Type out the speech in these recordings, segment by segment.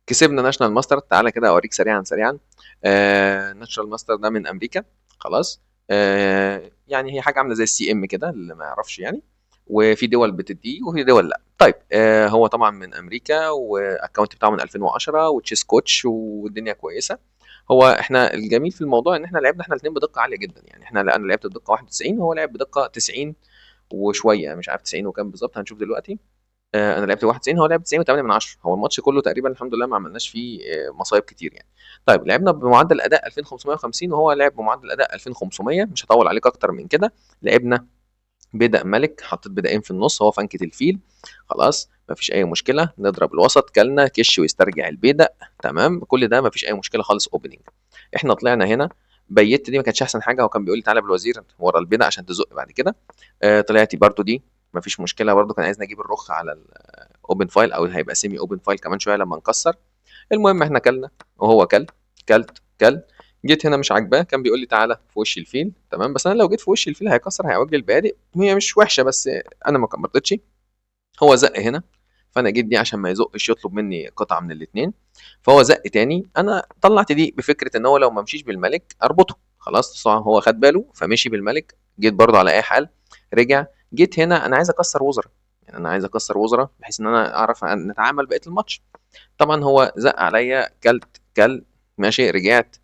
كسبنا ناشونال ماستر. تعالى كده اوريك سريعا سريعا. ناشونال ماستر ده من امريكا. خلاص. يعني هي حاجه عامله زي السي ام كده اللي ما يعرفش يعني. وفي دول بتديه وفي دول لا. طيب هو طبعا من امريكا، واكونت بتاعه من 2010، وتشيس كوتش، والدنيا كويسه. هو احنا الجميل في الموضوع ان احنا لعبنا احنا الاثنين بدقه عاليه جدا. يعني انا لعبت بدقه 91 وهو لعب بدقه 90 وشويه، مش عارف 90 وكام بالظبط، هنشوف دلوقتي. انا لعبت 91، هو لعب 90.8. هو الماتش كله تقريبا الحمد لله ما عملناش فيه مصايب كتير يعني. طيب لعبنا بمعدل اداء 2550 وهو لعب بمعدل اداء 2500. مش هطول عليك اكتر من كده. لعبنا بدأ ملك، حطيت بدأين في النص، هو فنكة الفيل. خلاص مفيش اي مشكله. نضرب الوسط، كلنا كش ويسترجع البيدق. تمام، كل ده مفيش اي مشكله خالص. اوبننج. احنا طلعنا هنا. بيت دي ما كانتش احسن حاجه، هو كان بيقول لي تعالى بالوزير ورا البيدق عشان تزق بعد كده. طلعتي برضو دي مفيش مشكله. برضو كان عايزني اجيب الرخ على الاوبن فايل، او هيبقى سيمي اوبن فايل كمان شويه لما نكسر. المهم احنا كلنا وهو كل. جيت هنا مش عاجباه، كان بيقول لي تعالى في وش الفيل. تمام، بس انا لو جيت في وش الفيل هيكسر، هيعوج لي البادئ. هي مش وحشه بس انا ما رضيتش. هو زق هنا، فانا جيت دي عشان ما يزقش يطلب مني قطعه من الاثنين. فهو زق تاني، انا طلعت دي بفكره ان هو لو ما مشيش بالملك اربطه. خلاص طبعا هو خد باله فمشي بالملك. جيت برضه على اي حال. رجع. جيت هنا انا عايز اكسر وزراء. يعني انا عايز اكسر وزراء بحيث ان انا اعرف نتعامل بقيه الماتش. طبعا هو زق عليا كل. ماشي، رجعت.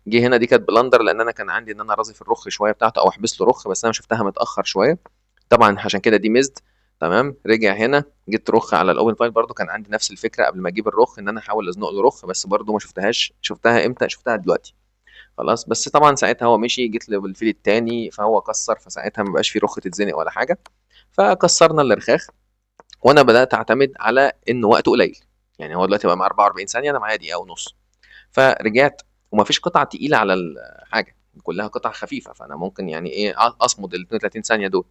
جه هنا، دي كانت بلندر لان انا كان عندي ان انا رازي في الرخ شويه بتاعته او احبس له رخ، بس انا شفتها متاخر شويه. طبعا عشان كده دي ميزد. تمام، رجع هنا. جيت رخ على الاوبن فايل، برضو كان عندي نفس الفكره قبل ما اجيب الرخ ان انا احاول ازنق له رخ، بس برضو ما شفتهاش. شفتها امتى؟ شفتها دلوقتي. خلاص، بس طبعا ساعتها هو مشي، جيت له بالفيل التاني فهو كسر، فساعتها ما بقاش في رخ تتزنق ولا حاجه. فكسرنا الرخاخ. وانا بدات اعتمد على ان وقته قليل. يعني هو دلوقتي بقى معاه 44 ثانيه، انا معايا دقيقه ونص. فرجعت. ومفيش قطعه تقيله على الحاجه، كلها قطع خفيفه، فانا ممكن يعني ايه اصمد ال 32 ثانيه دول.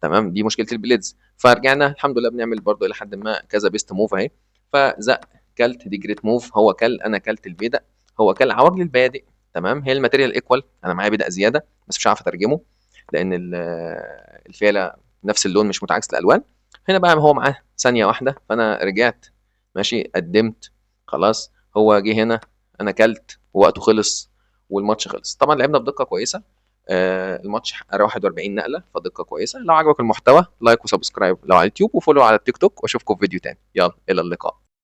تمام، دي مشكله البليدز. فرجعنا الحمد لله بنعمل برضو الى حد ما كذا بيست موف اهي. فزق. كلت دي جريت موف، هو كل انا كلت البيدق. هو كل عوج لي البادئ. تمام، هي الماتيريال ايكوال، انا معايا بدأ زياده بس مش عارف اترجمه. لان الفيله نفس اللون مش متعاكس الالوان. هنا بقى هو معاه ثانيه واحده، فانا رجعت. ماشي، قدمت. خلاص، هو جه هنا. انا كلت ووقته خلص. والماتش خلص. طبعا لعبنا بدقه كويسه. الماتش 41 نقله، فدقه كويسه. لو عجبك المحتوى لايك وسبسكرايب لو على اليوتيوب، وفولو على التيك توك، واشوفكم في فيديو تاني. يلا الى اللقاء.